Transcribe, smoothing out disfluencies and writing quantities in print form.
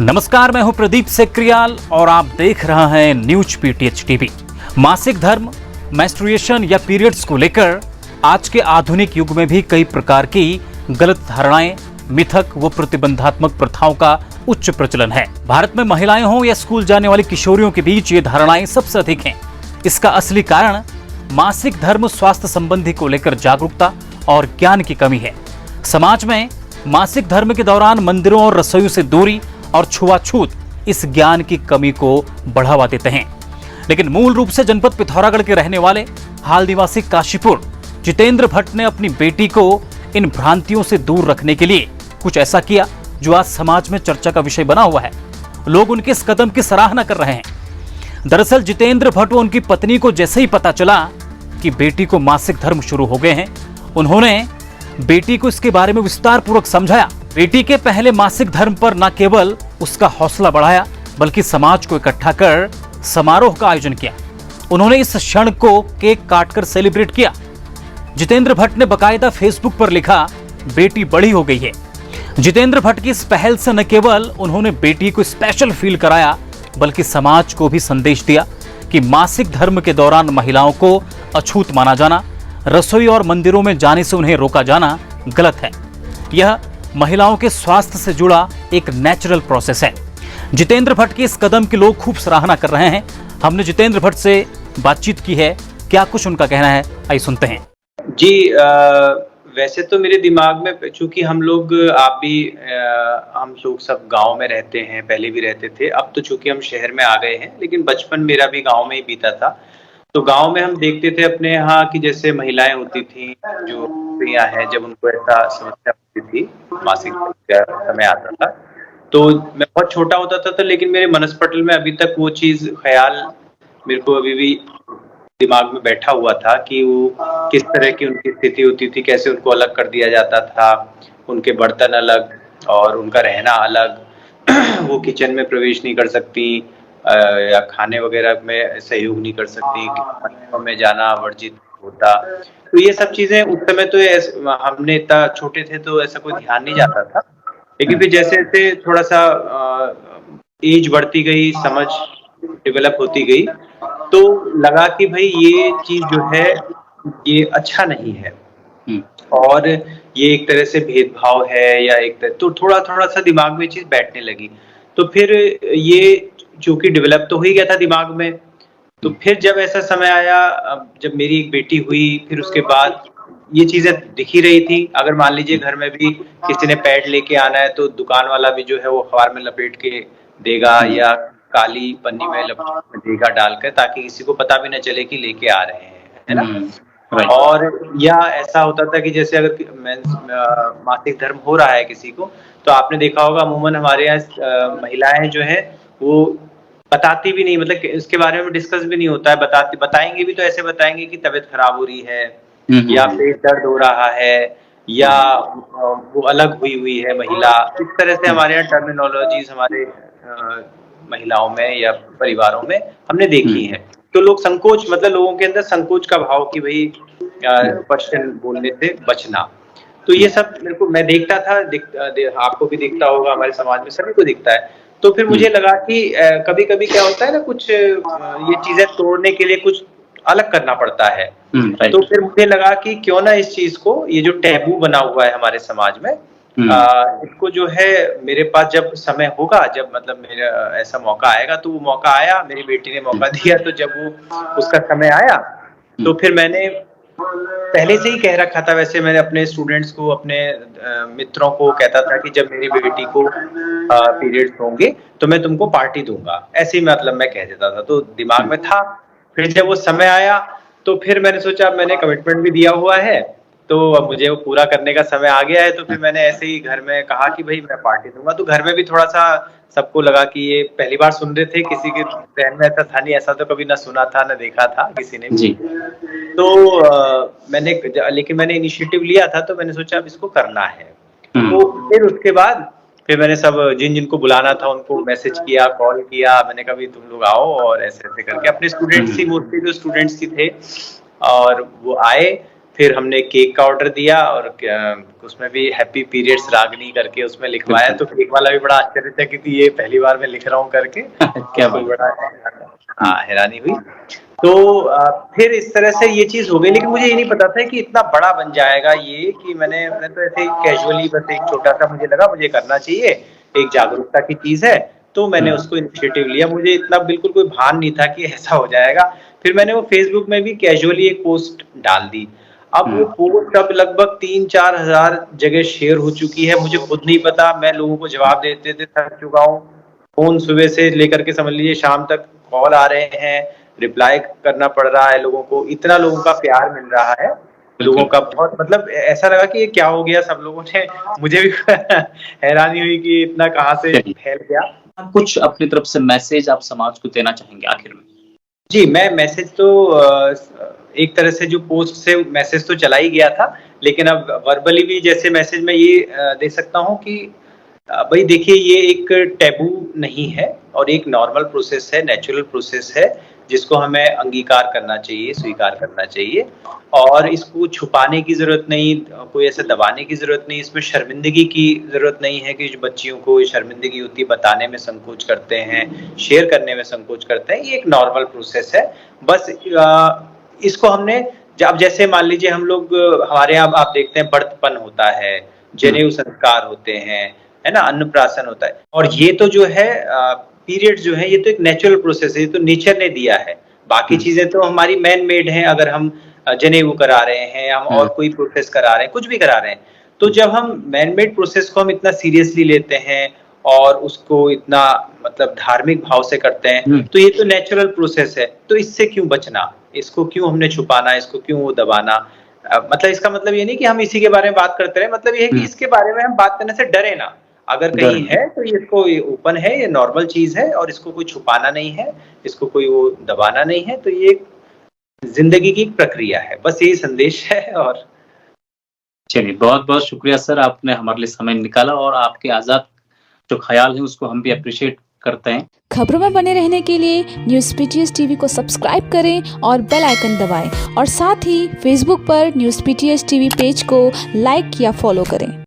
नमस्कार, मैं हूं प्रदीप सेक्रियाल और आप देख रहे हैं न्यूज पीटीएच टीवी। मासिक धर्म, मेंस्ट्रुएशन या पीरियड्स को लेकर आज के आधुनिक युग में भी कई प्रकार की गलत धारणाएं, मिथक व प्रतिबंधात्मक प्रथाओं का उच्च प्रचलन है। भारत में महिलाएं हों या स्कूल जाने वाली किशोरियों के बीच ये धारणाएं सबसे अधिक हैं। इसका असली कारण मासिक धर्म स्वास्थ्य संबंधी को लेकर जागरूकता और ज्ञान की कमी है। समाज में मासिक धर्म के दौरान मंदिरों और रसोइयों से दूरी और छुआछूत इस ज्ञान की कमी को बढ़ावा देते हैं। लेकिन मूल रूप से जनपद पिथौरागढ़ के रहने वाले हाल निवासी काशीपुर जितेंद्र भट्ट ने अपनी बेटी को इन भ्रांतियों से दूर रखने के लिए कुछ ऐसा किया जो आज समाज में चर्चा का विषय बना हुआ है। लोग उनके इस कदम की सराहना कर रहे हैं। दरअसल जितेंद्र भट्ट व उनकी पत्नी को जैसे ही पता चला कि बेटी को मासिक धर्म शुरू हो गए हैं, उन्होंने बेटी को इसके बारे में विस्तार पूर्वक समझाया। बेटी के पहले मासिक धर्म पर न केवल उसका हौसला बढ़ाया बल्कि समाज को इकट्ठा कर समारोह का आयोजन किया। उन्होंने इस क्षण को केक काटकर सेलिब्रेट किया। जितेंद्र भट्ट ने बकायदा फेसबुक पर लिखा, बेटी बड़ी हो गई है। जितेंद्र भट्ट की इस पहल से न केवल उन्होंने बेटी को स्पेशल फील कराया बल्कि समाज को भी संदेश दिया कि मासिक धर्म के दौरान महिलाओं को अछूत माना जाना, रसोई और मंदिरों में जाने से उन्हें रोका जाना गलत है। यह महिलाओं के स्वास्थ्य से जुड़ा एक नेचुरल प्रोसेस है। जितेंद्र भट्ट के इस कदम की लोग खूब सराहना कर रहे हैं। हमने जितेंद्र भट्ट से बातचीत की है, क्या कुछ उनका कहना है, आइए सुनते हैं। जी, वैसे तो मेरे दिमाग में, चूंकि हम लोग हम लोग सब गांव में रहते हैं, पहले भी रहते थे। अब तो चूंकि हम शहर में आ गए हैं, लेकिन बचपन मेरा भी गांव में ही बीता था। तो गांव में हम देखते थे अपने यहाँ कि जैसे महिलाएं होती थी जो स्त्रियां हैं, जब उनको ऐसा समस्या होती थी, मासिक का समय आता था, तो मैं बहुत छोटा होता था, लेकिन मेरे मनस्पटल में अभी तक वो चीज ख्याल मेरे को अभी भी दिमाग में बैठा हुआ था कि वो किस तरह की उनकी स्थिति होती थी, कैसे उनको अलग कर दिया जाता था, उनके बर्तन अलग और उनका रहना अलग। वो किचन में प्रवेश नहीं कर सकती या खाने वगैरह में सहयोग नहीं कर सकती, मंदिरों में जाना वर्जित होता। तो ये सब चीजें उस समय तो हमने इतना छोटे थे तो ऐसा कोई ध्यान नहीं जाता था। लेकिन फिर जैसे जैसे थोड़ा सा एज बढ़ती गई, समझ डेवलप होती गई, तो लगा कि भाई ये चीज जो है ये अच्छा नहीं है और ये एक तरह से भेदभाव है या एक तरह, तो थोड़ा थोड़ा सा दिमाग में चीज बैठने लगी। तो फिर ये चूंकि डेवलप तो हो ही गया था दिमाग में, तो फिर जब ऐसा समय आया, जब मेरी एक बेटी हुई, फिर उसके बाद ये चीजें दिख ही रही थी। अगर मान लीजिए घर में भी किसी ने पैड लेके आना है तो दुकान वाला भी जो है वो अखबार में लपेट के देगा या काली पन्नी में लपेट देगा डालकर, ताकि किसी को पता भी न चले कि लेके आ रहे हैं, है ना। और या ऐसा होता था कि जैसे अगर मासिक धर्म हो रहा है किसी को, तो आपने देखा होगा अमूमन हमारे यहाँ महिलाएं जो है वो बताती भी नहीं, मतलब इसके बारे में डिस्कस भी नहीं होता है। बताएंगे भी तो ऐसे बताएंगे कि तबीयत खराब हो रही है या पेट दर्द हो रहा है या वो अलग हुई है महिला। इस तरह से हमारे यहाँ टर्मिनोलॉजीज हमारे महिलाओं में या परिवारों में हमने देखी है। तो लोग संकोच, मतलब लोगों के अंदर संकोच का भाव कि भाई क्वेश्चन बोलने से बचना। तो ये सब मेरे को, मैं देखता था, आपको भी दिखता होगा, हमारे समाज में सभी को दिखता है। तो फिर मुझे लगा कि कभी कभी क्या होता है ना, कुछ ये चीजें तोड़ने के लिए कुछ अलग करना पड़ता है। तो फिर मुझे लगा कि क्यों ना इस चीज को, ये जो टैबू बना हुआ है हमारे समाज में, इसको जो है मेरे पास जब समय होगा, जब मतलब मेरा ऐसा मौका आएगा, तो वो मौका आया, मेरी बेटी ने मौका दिया, तो जब वो उसका समय आया तो फिर मैंने पहले से ही कह रखा था। वैसे मैंने अपने स्टूडेंट्स को, अपने मित्रों को कहता था कि जब मेरी बेटी को पीरियड्स होंगे तो मैं तुमको पार्टी दूंगा, ऐसे ही मतलब मैं कह देता था, तो दिमाग में था। फिर जब वो समय आया तो फिर मैंने सोचा, मैंने कमिटमेंट भी दिया हुआ है तो अब मुझे वो पूरा करने का समय आ गया है। तो फिर मैंने ऐसे ही घर में कहा कि भाई मैं पार्टी दूंगा। तो घर में भी थोड़ा सा सबको लगा कि ये पहली बार सुन रहे थे, किसी के ध्यान में ऐसा था नहीं, ऐसा तो कभी ना सुना था ना देखा था किसी ने भी। तो लेकिन मैंने इनिशिएटिव लिया था, तो मैंने सोचा अब इसको करना है। तो फिर उसके बाद फिर मैंने सब जिनको बुलाना था उनको मैसेज किया, कॉल किया, मैंने कहा भी तुम लोग आओ, और ऐसे ऐसे करके अपने स्टूडेंट्स ही, मोस्टली जो स्टूडेंट्स ही थे, और वो आए। फिर हमने केक का ऑर्डर दिया और उसमें भी हैप्पी पीरियड्स रागनी करके उसमें लिखवाया, तो केक वाला भी बड़ा आश्चर्यचकित कि ये पहली बार मैं लिख रहा हूँ करके। क्या तो बात। बड़ा हैरानी हुई। तो फिर इस तरह से ये चीज़ हो गई, लेकिन मुझे ये नहीं पता था कि इतना बड़ा बन जाएगा ये, कि मैंने तो ऐसे ही कैजुअली बस एक छोटा-सा मुझे लगा मुझे करना चाहिए, एक जागरूकता की चीज़ है, तो मैंने उसको इनिशिएटिव लिया। मुझे इतना बिल्कुल कोई भान नहीं था कि ऐसा हो जाएगा। फिर मैंने वो फेसबुक में भी कैजुअली एक पोस्ट डाल दी। अब वो पोस्ट अब लगभग 3-4 हज़ार जगह शेयर हो चुकी है, मुझे खुद नहीं पता, मैं लोगों को जवाब देते-देते थक चुका हूँ। फ़ोन सुबह से लेकर के समझ लीजिए शाम तक कॉल आ रहे हैं, रिप्लाई करना पड़ रहा है लोगों को, इतना लोगों का प्यार मिल रहा है, लोगों का बहुत मतलब ऐसा लगा कि ये क्या हो गया, सब लोगों ने मुझे भी हैरानी हुई कि इतना कहाँ से फैल गया। कुछ अपनी तरफ से मैसेज आप समाज को देना चाहेंगे आखिर में? जी, मैं मैसेज तो एक तरह से जो पोस्ट से मैसेज तो चला ही गया था, लेकिन अब वर्बली भी जैसे मैसेज मैं ये दे सकता हूँ कि भई देखिए ये एक टैबू नहीं है और एक नॉर्मल प्रोसेस है, नेचुरल प्रोसेस है, जिसको हमें अंगीकार करना चाहिए, स्वीकार करना चाहिए और इसको छुपाने की ज़रूरत नहीं, कोई ऐसा दबाने की ज़रूरत नहीं, इसमें शर्मिंदगी की ज़रूरत नहीं है कि जो बच्चियों को ये शर्मिंदगी होती है, बताने में संकोच करते हैं, शेयर करने में संकोच करते हैं, ये एक नॉर्मल प्रोसेस है। बस इसको हमने अब जैसे मान लीजिए हम लोग हमारे यहाँ आप देखते हैं बर्तपन होता है, जनेऊ संस्कार होते हैं, है ना? अन्नप्राशन होता है और ये तो जो है पीरियड्स जो है ये तो एक नेचुरल प्रोसेस है, ये तो नेचर ने दिया है। बाकी चीज़ें तो हमारी मैन मेड हैं, अगर हम जनेऊ करा रहे हैं, हम और कोई प्रोसेस करा रहे हैं, कुछ भी करा रहे हैं। तो जब हम मैन मेड प्रोसेस को हम इतना सीरियसली लेते हैं और उसको इतना मतलब धार्मिक भाव से करते हैं, तो ये तो नेचुरल प्रोसेस है, तो इससे क्यों बचना? इसको क्यों हमने छुपाना, इसको क्यों वो दबाना? मतलब इसका मतलब ये नहीं कि हम इसी के बारे में बात करते रहें, मतलब ये है कि इसके बारे में हम बात करने से डरे ना। अगर कहीं है तो ये इसको ये ओपन है, ये नॉर्मल चीज़ है और इसको कोई छुपाना नहीं है, इसको कोई वो दबाना नहीं है, तो ये ज़िंदगी की एक प्रक्रिया है। बस यही संदेश है और चलिए, बहुत-बहुत शुक्रिया सर, आपने हमारे लिए समय निकाला और आपके आज़ाद जो ख़्याल है उसको हम भी एप्रिशिएट करते हैं। खबरों में बने रहने के लिए न्यूज़ पीटीएस टीवी को सब्सक्राइब करें और बेल आइकन दबाएं और साथ ही फेसबुक पर न्यूज़ पीटीएस टीवी पेज को लाइक या फॉलो करें।